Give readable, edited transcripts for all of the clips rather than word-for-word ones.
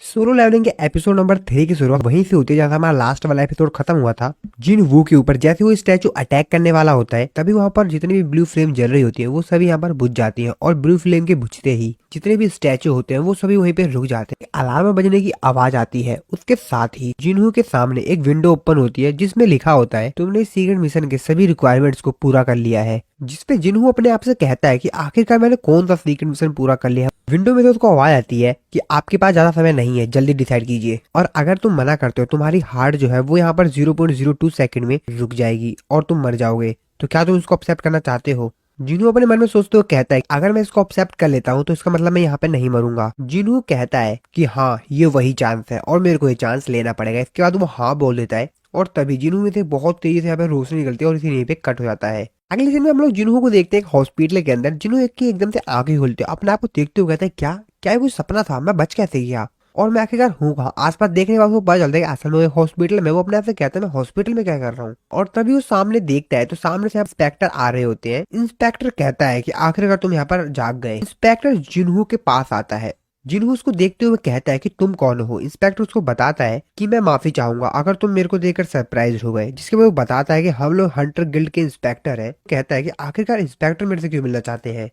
Solo levelling के episode number 3 की शुरुआत वहीं से होती है जहाँ हमारा लास्ट वाला एपिसोड खत्म हुआ था। जिन वू के ऊपर जैसे वो स्टैचू अटैक करने वाला होता है तभी वहां पर जितनी भी ब्लू फ्लेम जल रही होती है वो सभी यहाँ पर बुझ जाती है और ब्लू फ्लेम के बुझते ही जितने भी स्टैचू होते हैं वो सभी वहीं पे रुक जाते हैं। अलार्म बजने की आवाज आती है। उसके साथ ही जिन्हू के सामने एक विंडो ओपन होती है जिसमें लिखा होता है तुमने सीक्रेट मिशन के सभी रिक्वायरमेंट्स को पूरा कर लिया है। जिसपे जिन्हू अपने आप से कहता है कि आखिरकार मैंने कौन सा सीक्रेट मिशन पूरा कर लिया। विंडो में से उसको आवाज आती है कि आपके पास ज्यादा समय नहीं है, जल्दी डिसाइड कीजिए और अगर तुम मना करते हो तुम्हारी हार्ट जो है वो यहाँ पर 0.02 सेकंड में रुक जाएगी और तुम मर जाओगे। तो क्या तुम इसको एक्सेप्ट करना चाहते हो? जिनू अपने मन में सोचते हुए कहता है अगर मैं इसको एक्सेप्ट कर लेता हूँ तो इसका मतलब मैं यहाँ पे नहीं मरूंगा। जिनू कहता है कि हाँ ये वही चांस है और मेरे को ये चांस लेना पड़ेगा। इसके बाद वो हाँ बोल देता है और तभी जिनू में से बहुत तेजी से यहाँ पे रोशनी निकलती है और इसी पे कट हो जाता है। अगले दिन में हम लोग जिन्हू को देखते हैं एक हॉस्पिटल के अंदर। जिन्हू एक की एकदम से आंखें खोलते हैं, अपने आप को देखते हुए कहते हैं क्या क्या ये कोई सपना था, मैं बच कैसे गया और मैं आखिरकार हूँ कहाँ। आसपास देखने के बाद वो पता चलता है कि असल में हॉस्पिटल में। वो अपने आप से कहता है मैं हॉस्पिटल में क्या कर रहा हूँ और तभी वो सामने देखता है तो सामने से इंस्पेक्टर आ रहे होते हैं। इंस्पेक्टर कहता है कि आखिरकार तुम यहाँ पर जाग गए। इंस्पेक्टर जिन्हू के पास आता है। जिन्हू उसको देखते हुए कहता है कि तुम कौन हो। इंस्पेक्टर उसको बताता है कि मैं माफी चाहूंगा अगर तुम मेरे को देखकर सरप्राइज हो गए। जिसके बाद वो बताता है कि हम लोग हंटर गिल्ड के इंस्पेक्टर हैं। कहता है कि आखिरकार इंस्पेक्टर मेरे से क्यों मिलना चाहते हैं।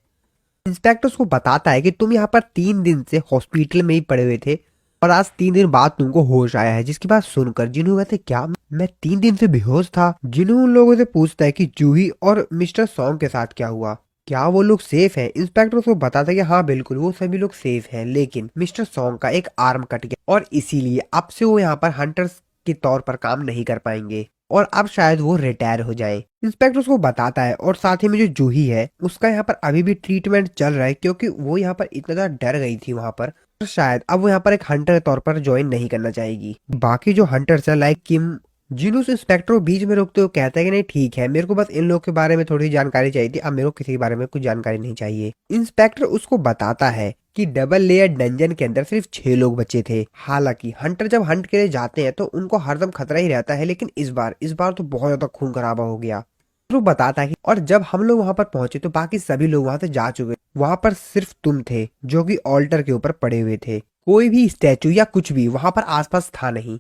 इंस्पेक्टर उसको बताता है कि तुम यहाँ पर 3 दिन से हॉस्पिटल में ही पड़े हुए थे और आज 3 दिन बाद तुमको होश आया है। जिसकी बात सुनकर जिन्हू कहते क्या मैं 3 दिन से बेहोश था। जिन्हू उन लोगों से पूछता है कि जूही और मिस्टर सॉन्ग के साथ क्या हुआ, क्या वो लोग सेफ हैं। इंस्पेक्टर उसको बताता है कि हाँ बिल्कुल वो सभी लोग सेफ हैं, लेकिन मिस्टर सॉन्ग का एक आर्म कट गया और इसीलिए अब से वो यहाँ पर हंटर्स के तौर पर काम नहीं कर पाएंगे और अब शायद वो रिटायर हो जाए। इंस्पेक्टर उसको बताता है और साथ ही में जो जूही है उसका यहाँ पर अभी भी ट्रीटमेंट चल रहा है क्योंकि वो यहाँ पर इतना ज्यादा डर गई थी वहां पर। और शायद अब वो यहाँ पर एक हंटर के तौर पर ज्वाइन नहीं करना चाहेगी। बाकी जो हंटर्स है लाइक किम, जिन्होंने इंस्पेक्टर को बीच में रोकते हुए कहता है कि नहीं ठीक है मेरे को बस इन लोग के बारे में थोड़ी जानकारी चाहिए थी, अब मेरे को किसी के बारे में कुछ जानकारी नहीं चाहिए। इंस्पेक्टर उसको बताता है कि डबल लेयर डंजन के अंदर सिर्फ 6 लोग बचे थे। हालांकि हंटर जब हंट के लिए जाते हैं तो उनको हरदम खतरा ही रहता है, लेकिन इस बार तो बहुत ज्यादा खून खराबा हो गया। वो बताता है कि और जब हम लोग वहां पर पहुंचे तो बाकी सभी लोग वहां से जा चुके, वहां पर सिर्फ तुम थे जो कि ऑल्टर के ऊपर पड़े हुए थे। कोई भी स्टैचू या कुछ भी वहां पर आसपास था नहीं।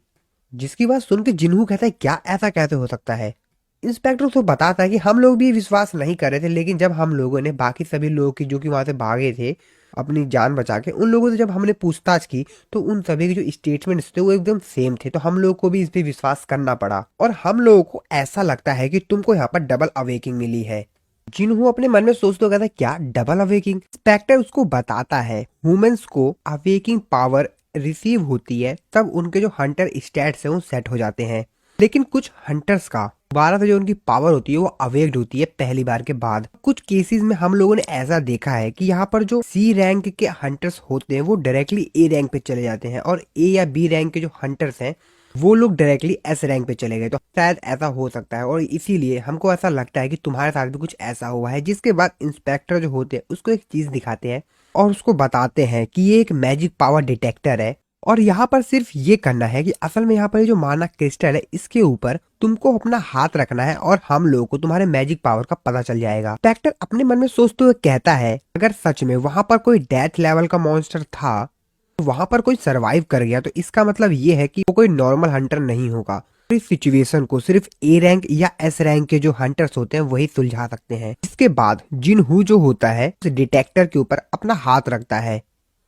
जिसकी बात सुन के जिन्हू कहता है क्या ऐसा कैसे हो सकता है। इंस्पेक्टर उसको बताता है कि हम लोग भी विश्वास नहीं कर रहे थे, लेकिन जब हम लोगों ने बाकी सभी लोगों की जो कि वहां से भागे थे अपनी जान बचा के, उन लोगों से जब हमने पूछताछ की तो उन सभी के जो स्टेटमेंट्स थे वो एकदम सेम थे। तो हम लोग को भी इस पे विश्वास करना पड़ा और हम लोगों को ऐसा लगता है कि तुमको यहाँ पर डबल अवेकिंग मिली है। जिन्हू अपने मन में सोचते हो कहता है क्या डबल अवेकिंग। इंस्पेक्टर उसको बताता है ह्यूमंस को अवेकिंग पावर रिसीव होती है तब उनके जो हंटर स्टैट्स है वो सेट हो जाते हैं, लेकिन कुछ हंटर्स का दोबारा से जो उनकी पावर होती है वो अवेक्ड होती है पहली बार के बाद। कुछ केसेस में हम लोगों ने ऐसा देखा है कि यहाँ पर जो सी रैंक के हंटर्स होते हैं वो डायरेक्टली ए रैंक पे चले जाते हैं और ए या बी रैंक के जो हंटर्स हैं वो लोग डायरेक्टली एस रैंक पे चले गए। तो शायद ऐसा हो सकता है और इसीलिए हमको ऐसा लगता है कि तुम्हारे साथ भी कुछ ऐसा हुआ है। जिसके बाद इंस्पेक्टर जो होते हैं उसको एक चीज दिखाते हैं और उसको बताते हैं कि ये एक मैजिक पावर डिटेक्टर है और यहाँ पर सिर्फ ये करना है कि असल में यहाँ पर जो माना क्रिस्टल है इसके ऊपर तुमको अपना हाथ रखना है और हम लोगों को तुम्हारे मैजिक पावर का पता चल जाएगा। इंस्पेक्टर अपने मन में सोचते हुए कहता है अगर सच में वहां पर कोई डेथ लेवल का मॉन्स्टर था तो वहां पर कोई सरवाइव कर गया तो इसका मतलब ये है कि वो कोई नॉर्मल हंटर नहीं होगा। इस सिचुएशन को सिर्फ ए रैंक या एस रैंक के जो हंटर्स होते हैं वही सुलझा सकते हैं। इसके बाद जिन्हू जो होता है डिटेक्टर के ऊपर अपना हाथ रखता है।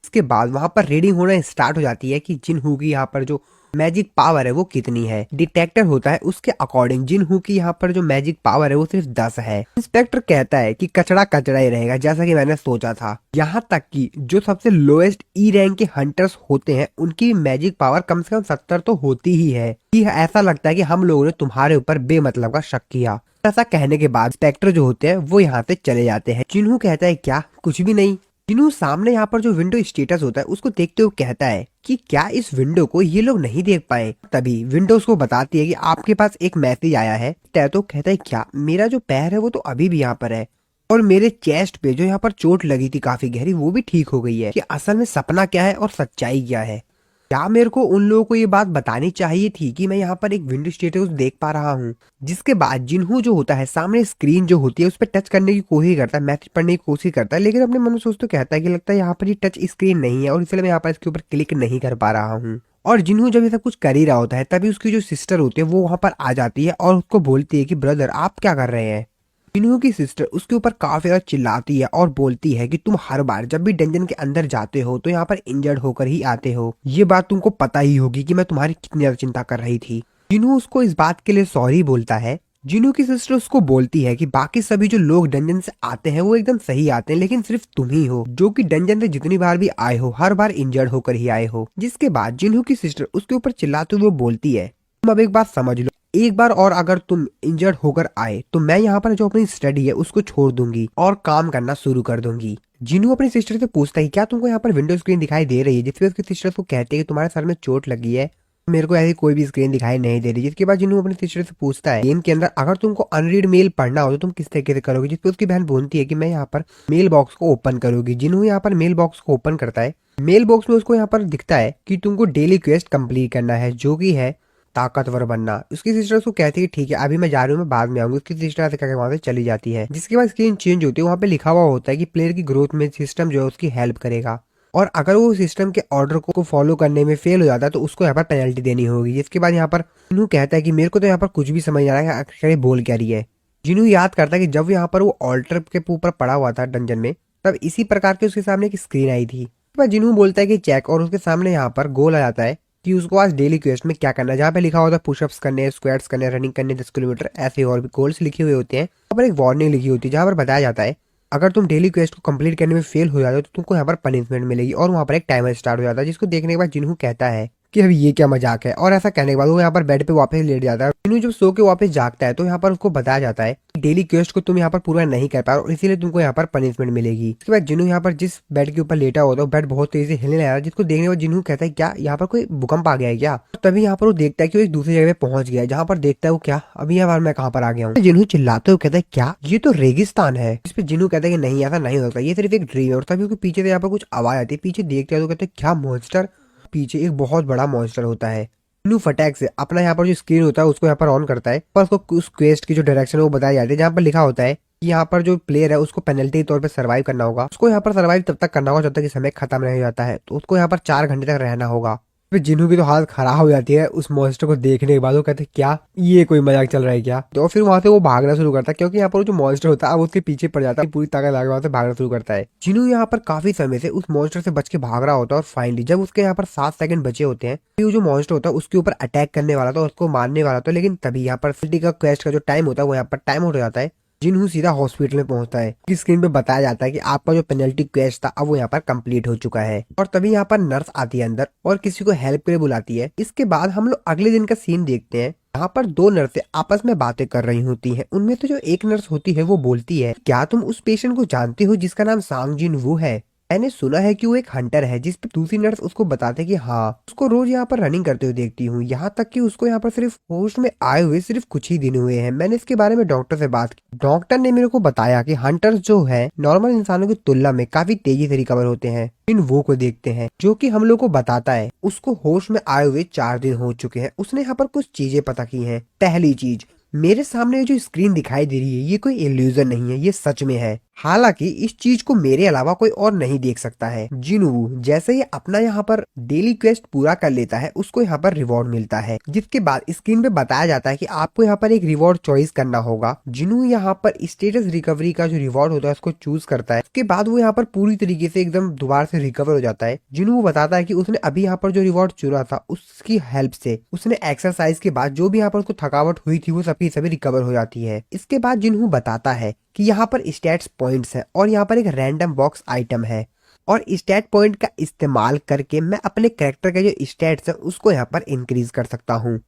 इसके बाद वहां पर रीडिंग होना स्टार्ट हो जाती है कि जिन्हू की यहाँ पर जो मैजिक पावर है वो कितनी है। डिटेक्टर होता है उसके अकॉर्डिंग जिन्हू की यहाँ पर जो मैजिक पावर है वो सिर्फ 10 है। इंस्पेक्टर कहता है कि कचड़ा कचड़ा ही रहेगा जैसा कि मैंने सोचा था। यहाँ तक कि जो सबसे लोएस्ट ई रैंक के हंटर्स होते हैं उनकी मैजिक पावर कम से कम 70 तो होती ही है। ऐसा लगता है कि हम लोगों ने तुम्हारे ऊपर बेमतलब का शक किया। ऐसा कहने के बाद इंस्पेक्टर जो होते हैं वो यहाँ से चले जाते हैं। जिन्हू कहता है क्या कुछ भी नहीं। जिन्हू सामने यहाँ पर जो विंडो स्टेटस होता है उसको देखते हुए कहता है कि क्या इस विंडो को ये लोग नहीं देख पाए। तभी विंडो उसको बताती है कि आपके पास एक मैसेज आया है। तो कहता है क्या मेरा जो पैर है वो तो अभी भी यहाँ पर है और मेरे चेस्ट पे जो यहाँ पर चोट लगी थी काफी गहरी वो भी ठीक हो गई है कि असल में सपना क्या है और सच्चाई क्या है। क्या मेरे को उन लोगों को ये बात बतानी चाहिए थी कि मैं यहाँ पर एक विंडो स्टेटस देख पा रहा हूँ। जिसके बाद जिन्हों जो होता है सामने स्क्रीन जो होती है उस पर टच करने की कोशिश करता है, मैसेज पढ़ने की कोशिश करता है, लेकिन अपने मन में सोच तो कहता है कि लगता है यहाँ पर ये टच स्क्रीन नहीं है और इसलिए मैं यहाँ पर इसके ऊपर क्लिक नहीं कर पा रहा हूँ। और जिन्हों जब ये सब कुछ कर ही रहा होता है तभी उसकी जो सिस्टर होती है वो वहां पर आ जाती है और उसको बोलती है कि ब्रदर आप क्या कर रहे हैं। जिन्हों की सिस्टर उसके ऊपर काफी ज्यादा चिल्लाती है और बोलती है कि तुम हर बार जब भी डंजन के अंदर जाते हो तो यहाँ पर इंजर्ड होकर ही आते हो, ये बात तुमको पता ही होगी कि मैं तुम्हारी कितनी ज्यादा चिंता कर रही थी। जिन्हों उसको इस बात के लिए सॉरी बोलता है। जिन्हों की सिस्टर उसको बोलती है कि बाकी सभी जो लोग डंजन से आते हैं वो एकदम सही आते हैं, लेकिन सिर्फ तुम ही हो जो कि डंजन से जितनी बार भी आए हो हर बार इंजर्ड होकर ही आए हो। जिसके बाद जिन्हों की सिस्टर उसके ऊपर चिल्लाते हुए बोलती है तुम अब एक बात समझ लो, एक बार और अगर तुम इंजर्ड होकर आए तो मैं यहाँ पर जो अपनी स्टडी है उसको छोड़ दूंगी और काम करना शुरू कर दूंगी। जिन्हों अपनी सिस्टर से पूछता है क्या तुमको यहाँ पर विंडो स्क्रीन दिखाई दे रही है, जिसपे उसकी सिस्टर को कहती है कि तुम्हारे सर में चोट लगी है, मेरे को ऐसी कोई भी स्क्रीन दिखाई नहीं दे रही। जिसके बाद जिन्हों अपनी सिस्टर से पूछता है गेम के अंदर अगर तुमको अनरीड मेल पढ़ना हो तो तुम किस तरीके से करोगे, जिसपे उसकी बहन बोलती है कि मैं यहाँ पर मेल बॉक्स को ओपन करूंगी। जिन्हों यहाँ पर मेल बॉक्स को ओपन करता है, मेल बॉक्स में उसको यहाँ पर दिखता है कि तुमको डेली क्वेस्ट कंप्लीट करना है जो कि है ताकतवर बनना। उसकी सिस्टर उसको कहती है ठीक है अभी मैं जा रही हूँ, मैं बाद में आऊंगी। उसकी सिस्टर ऐसे कहकर वहां से चली जाती है। जिसके बाद स्क्रीन चेंज होती है, वहां पे लिखा हुआ होता है कि प्लेयर की ग्रोथ में सिस्टम जो है उसकी हेल्प करेगा और अगर वो सिस्टम के ऑर्डर को फॉलो करने में फेल हो जाता है तो उसको यहाँ पर पेनल्टी देनी होगी। जिसके बाद यहाँ पर जिन्हों कहता है कि मेरे को तो यहाँ पर कुछ भी समझ नहीं आ रहा है आखिर ये बोल क्या रही है। जिन्हों याद करता है कि जब यहाँ पर वो ऑल्टर के ऊपर पड़ा हुआ था डंजन में तब इसी प्रकार के उसके सामने एक स्क्रीन आई थी। जिन्हों बोलता है कि चेक और उसके सामने यहाँ पर गोल आ जाता है कि उसको आज डेली क्वेस्ट में क्या करना है, जहाँ पे लिखा होता है पुशअप्स करने, स्क्वाट्स करने, रनिंग करने 10 किलोमीटर, ऐसे और भी गोल्स लिखे हुए होते हैं। वहाँ पर एक वार्निंग लिखी होती है जहाँ पर बताया जाता है अगर तुम डेली क्वेस्ट को कंप्लीट करने में फेल हो जाते हो तो तुमको यहाँ पर पनिशमेंट मिलेगी और वहाँ पर एक टाइमर स्टार्ट हो जाता है। जिसको देखने के बाद जिन्हों कहता है कि अभी ये क्या मजाक है, और ऐसा कहने के बाद वो यहाँ पर बेड पे वापस लेट जाता है। जिन्हों जब सो के वापस जागता है तो यहाँ पर उसको बताया जाता है कि डेली क्वेस्ट को तुम यहाँ पर पूरा नहीं कर पाए और इसीलिए तुमको यहाँ पर पनिशमेंट मिलेगी। इसके बाद जिन्हों यहाँ पर जिस बेड के ऊपर लेटा होता है बेड बहुत तेजी से हिलने लगा, जिसको देखने के बाद जिन्हों कहता है क्या यहाँ पर कोई भूकंप आ गया है क्या। तभी यहाँ पर वो देखता है कि वो एक दूसरी जगह पे पहुंच गया है, जहाँ पर देखता है वो क्या अभी यहाँ पर मैं कहाँ पर आ गया हूँ। जिन्हों चिल्लाते हुए कहता है क्या ये तो रेगिस्तान है। इस पे जिन्हों कहता है कि नहीं ऐसा नहीं होता, ये सिर्फ एक ड्रीम है। और तभी उसके पीछे से यहाँ पर कुछ आवाज आती है, पीछे देखते हैं तो कहते हैं क्या मॉन्स्टर, पीछे एक बहुत बड़ा मॉन्स्टर होता है। जिन्हों फटाक से अपना यहाँ पर जो स्क्रीन होता है उसको यहाँ पर ऑन करता है पर उसको उस क्वेस्ट की जो डायरेक्शन है वो बताई जाती है, जहाँ पर लिखा होता है कि यहाँ पर जो प्लेयर है उसको पेनल्टी के तौर पे सर्वाइव करना होगा। उसको यहाँ पर सर्वाइव तब तक करना होगा जब तक कि समय खत्म नहीं हो जाता है, तो उसको यहाँ पर 4 घंटे तक रहना होगा। फिर जिन्हों की तो हालत खराब हो जाती है उस मॉन्स्टर को देखने के बाद। वो कहते हैं क्या ये कोई मजाक चल रहा है क्या। तो फिर वहां से वो भागना शुरू करता है क्योंकि यहाँ पर जो मॉन्स्टर होता है अब उसके पीछे पड़ जाता है, पूरी ताकत लगा वहां से भागना शुरू करता है। जिन्हों यहाँ पर काफी समय से उस मॉन्स्टर से बच के भाग रहा होता है और फाइनली जब उसके यहाँ पर 7 सेकंड बचे होते हैं वो जो मॉन्स्टर होता है उसके ऊपर अटैक करने वाला था, उसको मारने वाला था, लेकिन तभी यहाँ पर का क्वेस्ट का जो टाइम होता है वो यहाँ पर टाइम हो जाता है। जिन्हों सीधा हॉस्पिटल में पहुंचता है कि स्क्रीन पे बताया जाता है कि आपका जो पेनल्टी क्वेस्ट था अब वो यहाँ पर कंप्लीट हो चुका है। और तभी यहाँ पर नर्स आती है अंदर और किसी को हेल्प के लिए बुलाती है। इसके बाद हम लोग अगले दिन का सीन देखते हैं। यहाँ पर 2 नर्सें आपस में बातें कर रही होती हैं। उनमें तो जो एक नर्स होती है वो बोलती है क्या तुम उस पेशेंट को जानते हो जिसका नाम सांग जिन वू है, मैंने सुना है कि वो एक हंटर है। जिस पे दूसरी नर्स उसको बताते कि हाँ उसको रोज यहाँ पर रनिंग करते हुए देखती हूँ, यहाँ तक कि उसको यहाँ पर सिर्फ होश में आए हुए सिर्फ कुछ ही दिन हुए हैं। मैंने इसके बारे में डॉक्टर से बात की, डॉक्टर ने मेरे को बताया कि हंटर्स जो है नॉर्मल इंसानों की तुलना में काफी तेजी से रिकवर होते हैं। इन वो को देखते हैं जो कि हम लोग को बताता है उसको होश में आए हुए 4 दिन हो चुके हैं। उसने यहाँ पर कुछ चीजें पता की हैं। पहली चीज, मेरे सामने जो स्क्रीन दिखाई दे रही है ये कोई इल्यूजन नहीं है, ये सच में है। हालांकि इस चीज को मेरे अलावा कोई और नहीं देख सकता है। जिनवू जैसे ही अपना यहाँ पर डेली क्वेस्ट पूरा कर लेता है उसको यहाँ पर रिवॉर्ड मिलता है, जिसके बाद स्क्रीन पे बताया जाता है कि आपको यहाँ पर एक रिवॉर्ड चॉइस करना होगा। जिनू यहाँ पर स्टेटस रिकवरी का जो रिवॉर्ड होता है उसको चूज करता है। उसके बाद वो यहाँ पर पूरी तरीके से एकदम दोबारा से रिकवर हो जाता है। जिनू बताता है कि उसने अभी यहाँ पर जो रिवॉर्ड चुना था उसकी हेल्प से उसने एक्सरसाइज के बाद जो भी यहाँ पर उसको थकावट हुई थी वो सबकी सभी रिकवर हो जाती है। इसके बाद जिन्हू बताता है कि यहाँ पर स्टैट्स पॉइंट्स है और यहाँ पर एक रैंडम बॉक्स आइटम है और स्टैट पॉइंट का इस्तेमाल करके मैं अपने कैरेक्टर के जो स्टैट्स है उसको यहाँ पर इंक्रीज कर सकता हूँ।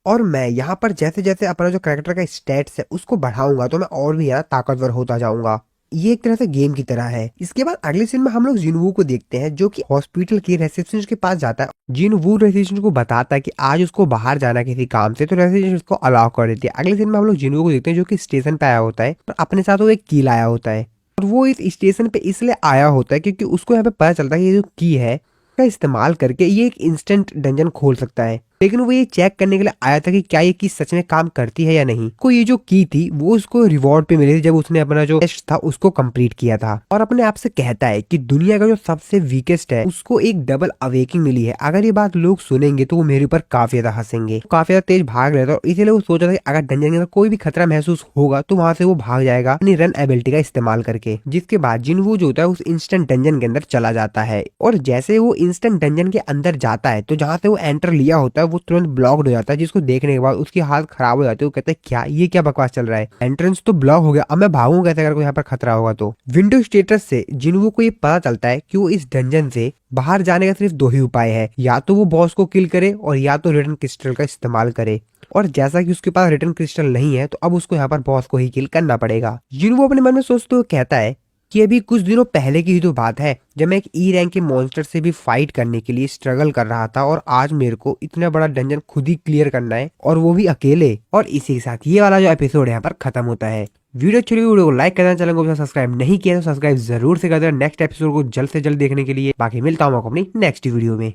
और मैं यहाँ पर जैसे जैसे अपना जो कैरेक्टर का स्टैट्स है उसको बढ़ाऊंगा तो मैं और भी ज्यादा ताकतवर होता जाऊंगा। ये एक तरह से गेम की तरह है। इसके बाद अगले सीन में हम लोग जिनवू को देखते हैं जो कि हॉस्पिटल की रिसेप्शनिस्ट के पास जाता है। जिनवू रिसेप्शनिस्ट को बताता है कि आज उसको बाहर जाना किसी काम से, तो रिसेप्शनिस्ट उसको अलाउ कर देती है। अगले सीन में हम लोग जिनवू को देखते हैं जो कि स्टेशन पे आया होता है और अपने साथ वो एक की लाया होता है। और वो इस स्टेशन पे इसलिए आया होता है क्योंकि उसको यहाँ पे पता चलता है कि ये जो की है का इस्तेमाल करके ये एक इंस्टेंट डंजन खोल सकता है, लेकिन वो ये चेक करने के लिए आया था कि क्या ये की सच में काम करती है या नहीं। को ये जो की थी वो उसको रिवॉर्ड पे मिली थी जब उसने अपना जो टेस्ट था उसको कंप्लीट किया था, और अपने आप से कहता है कि दुनिया का जो सबसे वीकेस्ट है उसको एक डबल अवेकिंग मिली है। अगर ये बात लोग सुनेंगे तो वो मेरे ऊपर काफी ज्यादा हंसेंगे। काफी ज्यादा तेज भाग रहा था और इसीलिए वो सोचा था कि अगर डंजन के अंदर कोई भी खतरा महसूस होगा तो वहां से वो भाग जाएगा अपनी रन एबिलिटी का इस्तेमाल करके। जिसके बाद जिनवू जो होता है उस इंस्टेंट डंजन के अंदर चला जाता है, और जैसे वो इंस्टेंट डंजन के अंदर जाता है तो जहां से वो एंटर लिया होता है वो तुरंत ब्लॉक्ड हो जाता है, जिसको देखने के बाद उसकी हालत खराब हो जाती है। वो कहते हैं क्या ये क्या बकवास चल रहा है, एंट्रेंस तो ब्लॉक हो गया, अब मैं भागूं कैसे अगर कोई यहाँ पर खतरा होगा तो। विंडो स्टेटस से जिनवू को ये पता चलता है कि वो इस डंजन से बाहर जाने का सिर्फ दो ही उपाय है, या तो वो बॉस को किल करे और या तो रिटर्न क्रिस्टल का इस्तेमाल करे। और जैसा कि उसके पास रिटर्न क्रिस्टल नहीं है तो अब उसको यहाँ पर बॉस को ही किल करना पड़ेगा। जिनवू अपने मन में सोचते हुए कहता है कि अभी कुछ दिनों पहले की ही तो बात है जब मैं एक ई रैंक के मॉन्स्टर से भी फाइट करने के लिए स्ट्रगल कर रहा था, और आज मेरे को इतना बड़ा डंजन खुद ही क्लियर करना है और वो भी अकेले। और इसी के साथ ये वाला जो एपिसोड यहाँ पर खत्म होता है। वीडियो अच्छी लगी वीडियो को लाइक करना, चैनल को सब्सक्राइब नहीं किया तो सब्सक्राइब जरूर से कर देना नेक्स्ट एपिसोड को जल्द से जल्द देखने के लिए। बाकी मिलता हूँ आपको अपनी नेक्स्ट वीडियो में।